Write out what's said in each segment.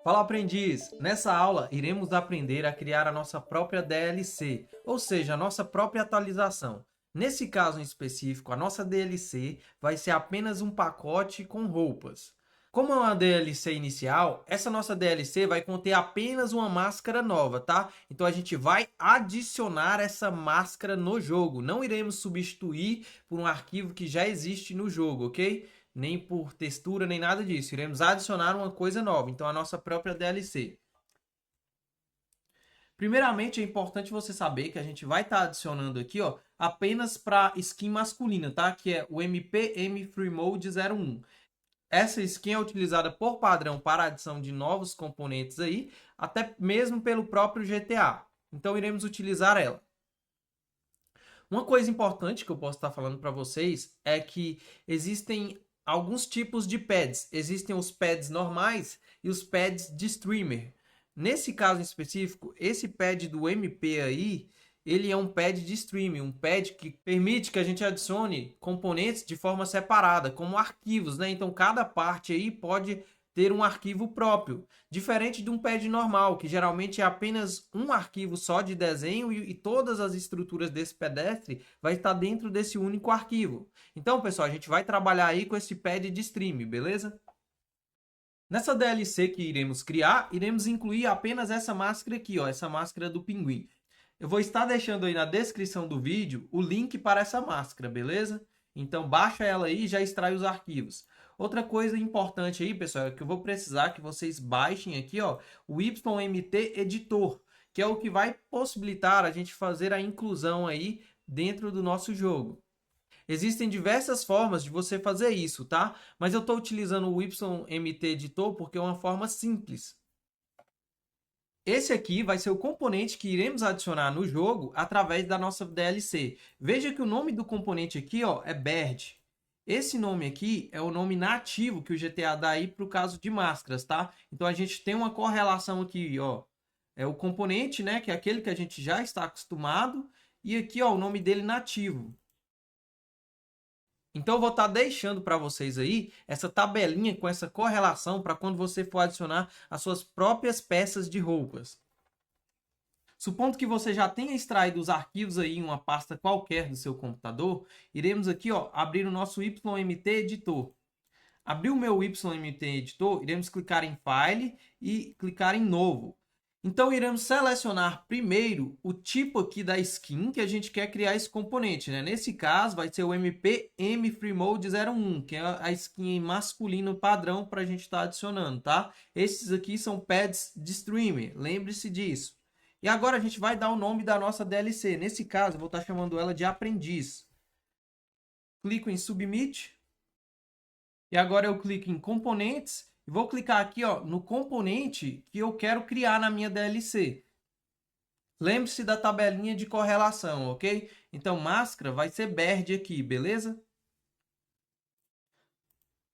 Fala, aprendiz! Nessa aula, iremos aprender a criar a nossa própria DLC, ou seja, a nossa própria atualização. Nesse caso em específico, a nossa DLC vai ser apenas um pacote com roupas. Como é uma DLC inicial, essa nossa DLC vai conter apenas uma máscara nova, tá? Então a gente vai adicionar essa máscara no jogo. Não iremos substituir por um arquivo que já existe no jogo, ok? Nem por textura, nem nada disso. Iremos adicionar uma coisa nova, então a nossa própria DLC. Primeiramente, é importante você saber que a gente vai estar adicionando aqui, ó, apenas para skin masculina, tá? Que é o MPM Free Mode 01. Essa skin é utilizada por padrão para a adição de novos componentes aí, até mesmo pelo próprio GTA. Então iremos utilizar ela. Uma coisa importante que eu posso estar falando para vocês é que existem alguns tipos de pads. Existem os pads normais e os pads de streamer. Nesse caso em específico, esse pad do MP aí, ele é um pad de streaming, um pad que permite que a gente adicione componentes de forma separada, como arquivos, né? Então cada parte aí pode ter um arquivo próprio, diferente de um pad normal, que geralmente é apenas um arquivo só de desenho e todas as estruturas desse pedestre vai estar dentro desse único arquivo. Então, pessoal, a gente vai trabalhar aí com esse pad de stream, beleza? Nessa DLC que iremos criar, iremos incluir apenas essa máscara aqui, ó, essa máscara do pinguim. Eu vou estar deixando aí na descrição do vídeo o link para essa máscara, beleza? Então baixa ela aí e já extrai os arquivos. Outra coisa importante aí, pessoal, é que eu vou precisar que vocês baixem aqui, ó, o YMT Editor, que é o que vai possibilitar a gente fazer a inclusão aí dentro do nosso jogo. Existem diversas formas de você fazer isso, tá? Mas eu estou utilizando o YMT Editor porque é uma forma simples. Esse aqui vai ser o componente que iremos adicionar no jogo através da nossa DLC. Veja que o nome do componente aqui, ó, é Bird. Esse nome aqui é o nome nativo que o GTA dá aí para o caso de máscaras, tá? Então a gente tem uma correlação aqui, ó. É o componente, né, que é aquele que a gente já está acostumado, e aqui, ó, o nome dele nativo. Então eu vou estar deixando para vocês aí essa tabelinha com essa correlação para quando você for adicionar as suas próprias peças de roupas. Supondo que você já tenha extraído os arquivos aí em uma pasta qualquer do seu computador, iremos aqui, ó, abrir o nosso YMT Editor. Abrir o meu YMT Editor, iremos clicar em File e clicar em Novo. Então iremos selecionar primeiro o tipo aqui da skin que a gente quer criar esse componente, né? Nesse caso vai ser o MPM Free Mode 01, que é a skin masculino padrão para a gente estar adicionando, tá? Esses aqui são pads de streamer, lembre-se disso. E agora a gente vai dar o nome da nossa DLC. Nesse caso eu vou estar chamando ela de aprendiz. Clico em Submit. E agora eu clico em componentes e vou clicar aqui, ó, no componente que eu quero criar na minha DLC. Lembre-se da tabelinha de correlação, ok? Então, máscara vai ser Bird aqui, beleza?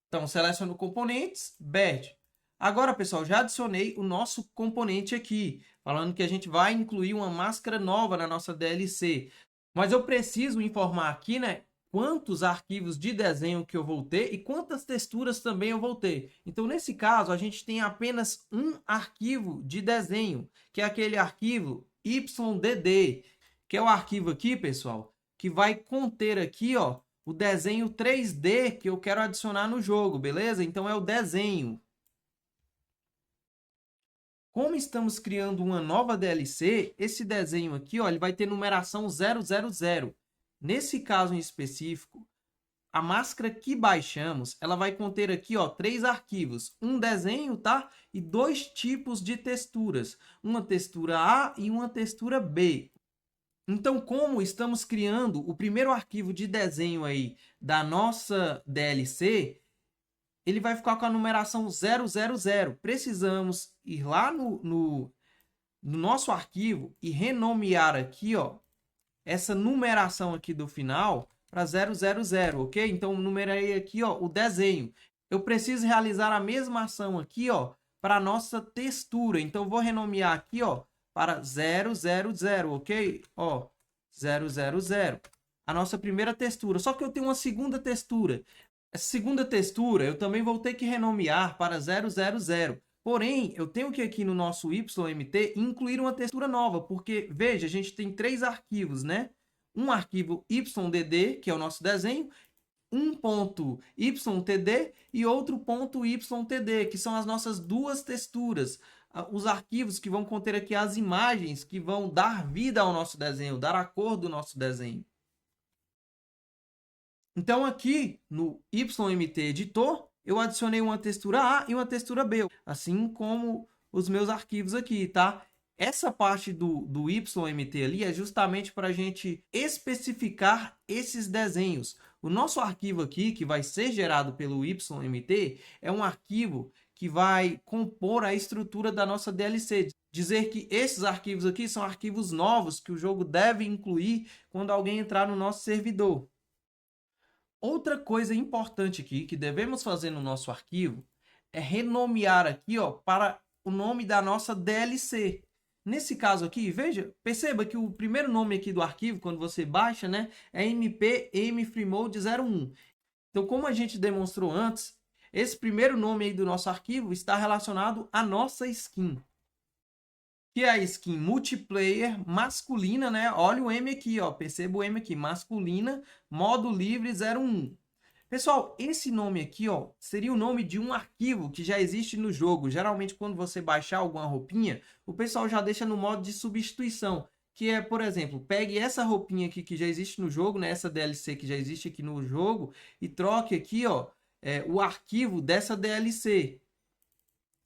Então, seleciono componentes, Bird. Agora, pessoal, já adicionei o nosso componente aqui, falando que a gente vai incluir uma máscara nova na nossa DLC. Mas eu preciso informar aqui, né, quantos arquivos de desenho que eu vou ter e quantas texturas também eu vou ter. Então, nesse caso, a gente tem apenas um arquivo de desenho, que é aquele arquivo YDD, que é o arquivo aqui, pessoal, que vai conter aqui, ó, o desenho 3D que eu quero adicionar no jogo, beleza? Então, é o desenho. Como estamos criando uma nova DLC, esse desenho aqui, ó, ele vai ter numeração 000. Nesse caso em específico, a máscara que baixamos, ela vai conter aqui, ó, 3 arquivos, um desenho, tá? E 2 tipos de texturas, uma textura A e uma textura B. Então, como estamos criando o primeiro arquivo de desenho aí da nossa DLC, ele vai ficar com a numeração 000. Precisamos ir lá no nosso arquivo e renomear aqui, ó, essa numeração aqui do final para 000, ok? Então, numerei aqui, ó, o desenho. Eu preciso realizar a mesma ação aqui, ó, para a nossa textura. Então, vou renomear aqui, ó, para 000, ok? Ó, 000. A nossa primeira textura. Só que eu tenho uma segunda textura. Essa segunda textura eu também vou ter que renomear para 000. Porém, eu tenho que aqui no nosso YMT incluir uma textura nova, porque, veja, a gente tem 3 arquivos, né? Um arquivo YDD, que é o nosso desenho, um ponto .ytd e outro ponto .ytd, que são as nossas duas texturas, os arquivos que vão conter aqui as imagens que vão dar vida ao nosso desenho, dar a cor do nosso desenho. Então aqui no YMT Editor, eu adicionei uma textura A e uma textura B, assim como os meus arquivos aqui, tá? Essa parte do YMT ali é justamente para a gente especificar esses desenhos. O nosso arquivo aqui, que vai ser gerado pelo YMT, é um arquivo que vai compor a estrutura da nossa DLC. Dizer que esses arquivos aqui são arquivos novos que o jogo deve incluir quando alguém entrar no nosso servidor. Outra coisa importante aqui que devemos fazer no nosso arquivo é renomear aqui, ó, para o nome da nossa DLC. Nesse caso aqui, veja, perceba que o primeiro nome aqui do arquivo, quando você baixa, né, é mpmfreemode01. Então, como a gente demonstrou antes, esse primeiro nome aí do nosso arquivo está relacionado à nossa skin, que é a skin multiplayer masculina, né? Olha o M aqui, ó, perceba o M aqui, masculina, modo livre 01. Pessoal, esse nome aqui, ó, seria o nome de um arquivo que já existe no jogo. Geralmente, quando você baixar alguma roupinha, o pessoal já deixa no modo de substituição, que é, por exemplo, pegue essa roupinha aqui que já existe no jogo, né, essa DLC que já existe aqui no jogo, e troque aqui, ó, o arquivo dessa DLC.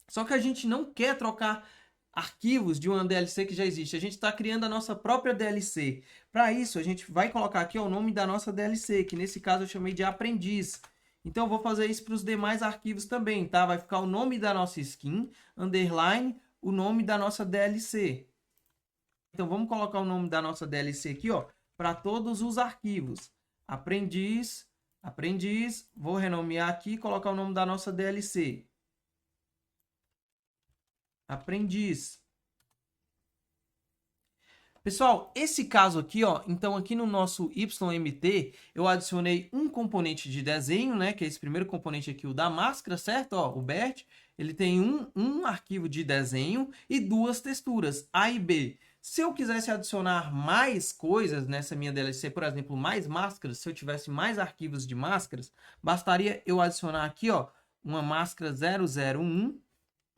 Só que a gente não quer trocar arquivos de uma DLC que já existe. A gente está criando a nossa própria DLC. Para isso, a gente vai colocar aqui ó, o nome da nossa DLC, que nesse caso eu chamei de aprendiz. Então, eu vou fazer isso para os demais arquivos também, tá? Vai ficar o nome da nossa skin, underline, o nome da nossa DLC. Então, vamos colocar o nome da nossa DLC aqui, ó, para todos os arquivos. Aprendiz, aprendiz, vou renomear aqui e colocar o nome da nossa DLC. Aprendiz. Pessoal, esse caso aqui, ó, então aqui no nosso YMT, eu adicionei um componente de desenho, né, que é esse primeiro componente aqui, o da máscara, certo? Ó, o Bert, ele tem um arquivo de desenho e duas texturas, A e B. Se eu quisesse adicionar mais coisas nessa minha DLC, por exemplo, mais máscaras, se eu tivesse mais arquivos de máscaras, bastaria eu adicionar aqui, ó, uma máscara 001,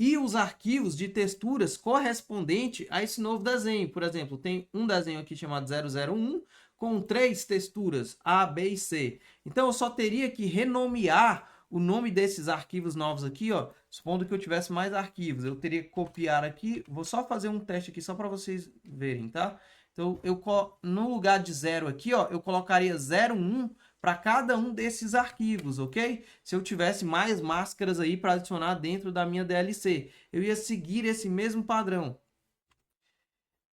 e os arquivos de texturas correspondentes a esse novo desenho. Por exemplo, tem um desenho aqui chamado 001 com 3 texturas, A, B e C. Então, eu só teria que renomear o nome desses arquivos novos aqui, ó, supondo que eu tivesse mais arquivos. Eu teria que copiar aqui, vou só fazer um teste aqui só para vocês verem, tá? Então, no lugar de 0 aqui, ó, eu colocaria 01 para cada um desses arquivos, ok? Se eu tivesse mais máscaras aí para adicionar dentro da minha DLC, eu ia seguir esse mesmo padrão.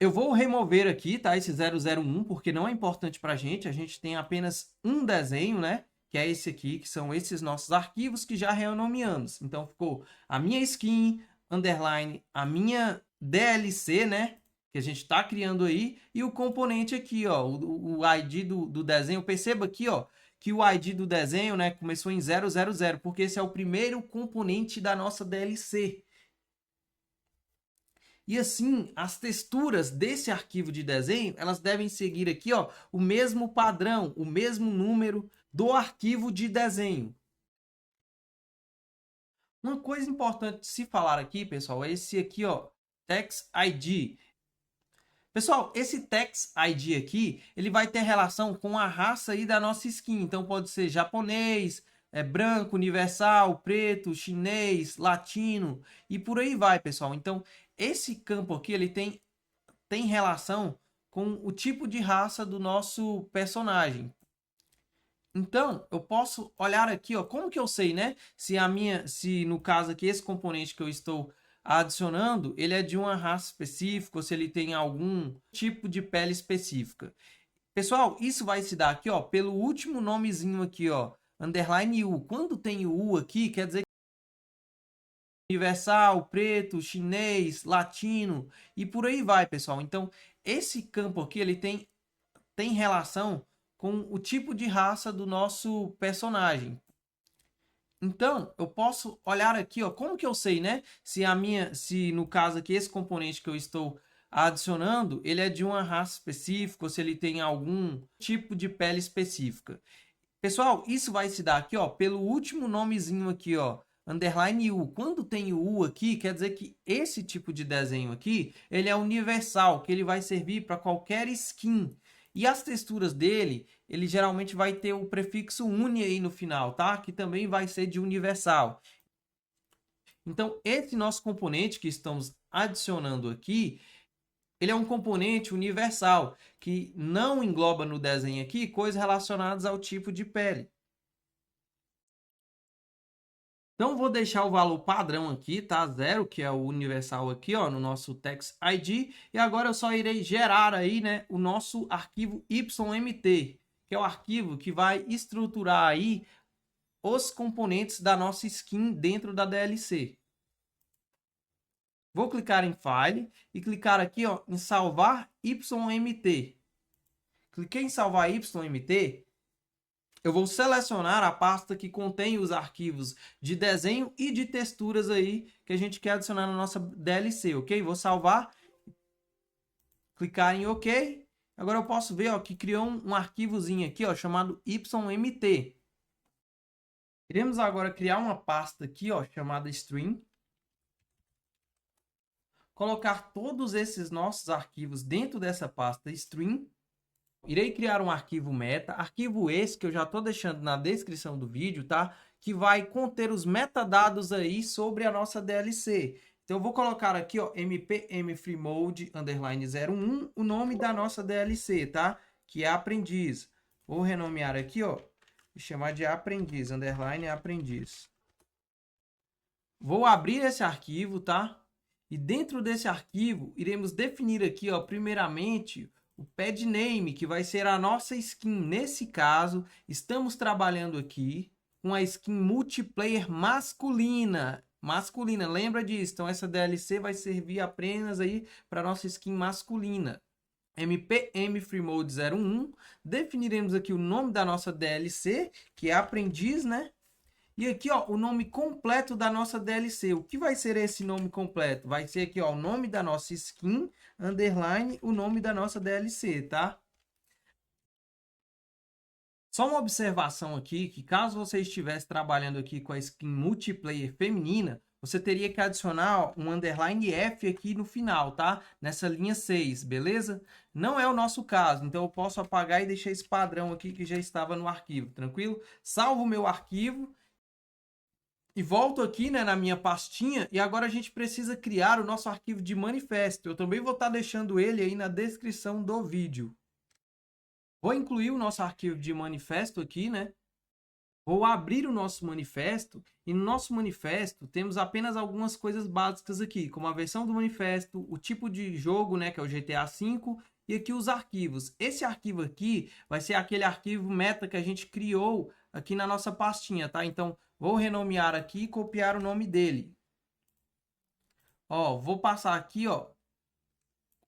Eu vou remover aqui, tá? Esse 001, porque não é importante para a gente tem apenas um desenho, né? Que é esse aqui, que são esses nossos arquivos que já renomeamos. Então, ficou a minha skin, underline, a minha DLC, né? Que a gente está criando aí, e o componente aqui, ó, o ID do desenho. Perceba aqui, ó, que o ID do desenho, né, começou em 000, porque esse é o primeiro componente da nossa DLC. E assim, as texturas desse arquivo de desenho, elas devem seguir aqui, ó, o mesmo padrão, o mesmo número do arquivo de desenho. Uma coisa importante de se falar aqui, pessoal, é esse aqui, ó, Text ID. Pessoal, esse Text ID aqui, ele vai ter relação com a raça aí da nossa skin. Então, pode ser japonês, branco, universal, preto, chinês, latino e por aí vai, pessoal. Então, esse campo aqui, ele tem relação com o tipo de raça do nosso personagem. Então, eu posso olhar aqui, ó, como que eu sei, né? Se no caso aqui, esse componente que eu estou adicionando, ele é de uma raça específica, ou se ele tem algum tipo de pele específica. Pessoal, isso vai se dar aqui, ó, pelo último nomezinho aqui, ó, underline U. Quando tem o U aqui, quer dizer que universal, preto, chinês, latino e por aí vai, pessoal. Então, esse campo aqui, ele tem relação com o tipo de raça do nosso personagem. Então, eu posso olhar aqui, ó, como que eu sei, né, se no caso aqui esse componente que eu estou adicionando, ele é de uma raça específica, ou se ele tem algum tipo de pele específica. Pessoal, isso vai se dar aqui, ó, pelo último nomezinho aqui, ó, underline U. Quando tem o U aqui, quer dizer que esse tipo de desenho aqui, ele é universal, que ele vai servir para qualquer skin. E as texturas dele, ele geralmente vai ter o prefixo uni aí no final, tá? Que também vai ser de universal. Então, esse nosso componente que estamos adicionando aqui, ele é um componente universal, que não engloba no desenho aqui coisas relacionadas ao tipo de pele. Então, vou deixar o valor padrão aqui, tá? 0, que é o universal aqui, ó, no nosso text ID. E agora eu só irei gerar aí, né, o nosso arquivo YMT, que é o arquivo que vai estruturar aí os componentes da nossa skin dentro da DLC. Vou clicar em File e clicar aqui, ó, em Salvar YMT. Cliquei em Salvar YMT. Eu vou selecionar a pasta que contém os arquivos de desenho e de texturas aí que a gente quer adicionar na nossa DLC, ok? Vou salvar, clicar em OK. Agora eu posso ver, ó, que criou um arquivozinho aqui, ó, chamado YMT. Iremos agora criar uma pasta aqui, ó, chamada Stream. Colocar todos esses nossos arquivos dentro dessa pasta Stream. Irei criar um arquivo meta, arquivo esse que eu já estou deixando na descrição do vídeo, tá? Que vai conter os metadados aí sobre a nossa DLC. Então eu vou colocar aqui, ó, mpm_freemode_01, o nome da nossa DLC, tá? Que é aprendiz. Vou renomear aqui, ó, e chamar de aprendiz, _aprendiz. Vou abrir esse arquivo, tá? E dentro desse arquivo, iremos definir aqui, ó, primeiramente, o pad name, que vai ser a nossa skin. Nesse caso, estamos trabalhando aqui com a skin multiplayer masculina. Masculina, lembra disso? Então, essa DLC vai servir apenas aí para nossa skin masculina. mpm freemode 01. Definiremos aqui o nome da nossa DLC, que é aprendiz, né? E aqui, ó, o nome completo da nossa DLC. O que vai ser esse nome completo? Vai ser aqui, ó, o nome da nossa skin, underline, o nome da nossa DLC, tá? Só uma observação aqui, que caso você estivesse trabalhando aqui com a skin multiplayer feminina, você teria que adicionar, ó, um underline F aqui no final, tá? Nessa linha 6, beleza? Não é o nosso caso, então eu posso apagar e deixar esse padrão aqui que já estava no arquivo, tranquilo? Salvo o meu arquivo. E volto aqui, né, na minha pastinha, e agora a gente precisa criar o nosso arquivo de manifesto. Eu também vou estar deixando ele aí na descrição do vídeo. Vou incluir o nosso arquivo de manifesto aqui, né? Vou abrir o nosso manifesto, e no nosso manifesto temos apenas algumas coisas básicas aqui, como a versão do manifesto, o tipo de jogo, né, que é o GTA V, e aqui os arquivos. Esse arquivo aqui vai ser aquele arquivo meta que a gente criou aqui na nossa pastinha, tá? Então, vou renomear aqui e copiar o nome dele. Ó, vou passar aqui, ó,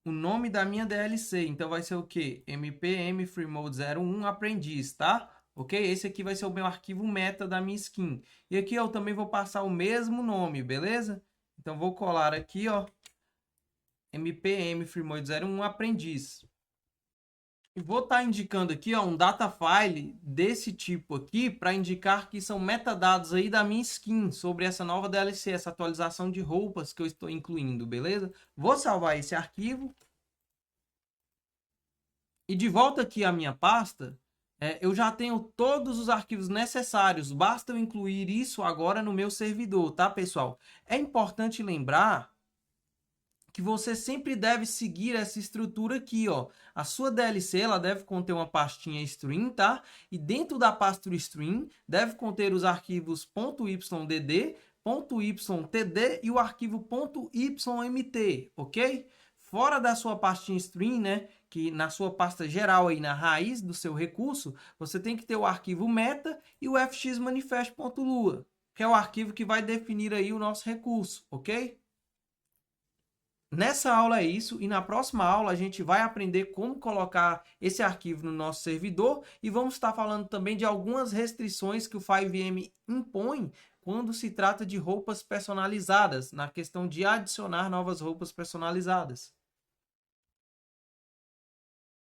o nome da minha DLC. Então, vai ser o quê? mpm freemode 01 aprendiz, tá? Ok? Esse aqui vai ser o meu arquivo meta da minha skin. E aqui eu também vou passar o mesmo nome, beleza? Então, vou colar aqui, ó, mpm freemode 01 aprendiz. E vou estar indicando aqui, ó, um data file desse tipo aqui para indicar que são metadados aí da minha skin sobre essa nova DLC, essa atualização de roupas que eu estou incluindo, beleza? Vou salvar esse arquivo. E de volta aqui à minha pasta, eu já tenho todos os arquivos necessários. Basta eu incluir isso agora no meu servidor, tá, pessoal? É importante lembrar que você sempre deve seguir essa estrutura aqui, ó. A sua DLC, ela deve conter uma pastinha stream, tá? E dentro da pasta stream, deve conter os arquivos .ydd, .ytd e o arquivo .ymt, ok? Fora da sua pastinha stream, né? Que na sua pasta geral aí, na raiz do seu recurso, você tem que ter o arquivo meta e o fxmanifest.lua, que é o arquivo que vai definir aí o nosso recurso, ok? Nessa aula é isso, e na próxima aula a gente vai aprender como colocar esse arquivo no nosso servidor e vamos estar falando também de algumas restrições que o 5M impõe quando se trata de roupas personalizadas, na questão de adicionar novas roupas personalizadas.